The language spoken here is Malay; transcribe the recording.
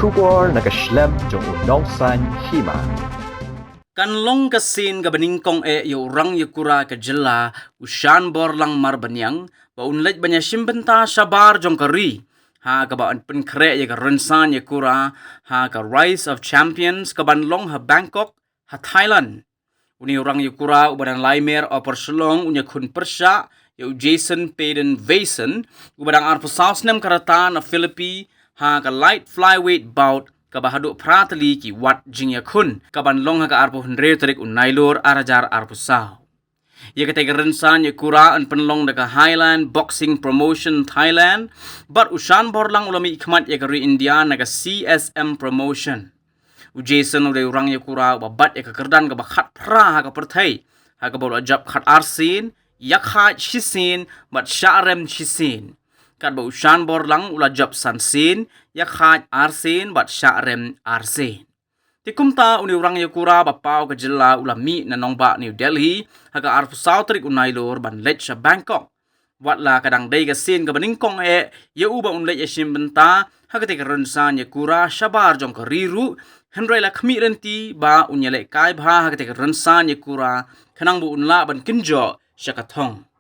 出国那个 Schlemm 中有山西嘛。 Kan long kasin ka beningkong yo orang yo kura ka jela ushan bor lang mar banyang ba unlet banya shimbenta shabar jong kari ha ka ba pen kre ya ka runsan ya kura ha ka Rise of Champions ka ban long ha Bangkok ha Thailand uni orang yo kura ubadan laimer opor selong unya kun persya yo Jason Payden Vason ubadang arpo sausnem karata na Philippi ha ka light flyweight bout kabahaduk pratali ki wat jingya kun kaban long ka arpo hundre tarik unailor arajar arpo sao ye kate rensan ye kura an penlong daga Highland Boxing Promotion Thailand but ushan borlang ulami ikmat ye kari India naga CSM Promotion u Jason udah orang ye kura babat ye kerdan ka bakhat pra ka perthai ha ka bol ajab khat arsin yakha shisin bat sharem shisin kat ba ushan borlang ulajab sansin yakha arsin bat sharem arsin tikumta uni orang ye kura bapau ka jilla ulami na nongba New Delhi haga arfu sautrik unailor ban let sa Bangkok watla kadang day ka sin ka baningkong ye uba unlet ye shimbenta haga te runsan ye kura shabar jong ka riru henry la khmi renti ba unyale kai bha haga te runsan ye kura khanang bu unla ban kinjo shakathong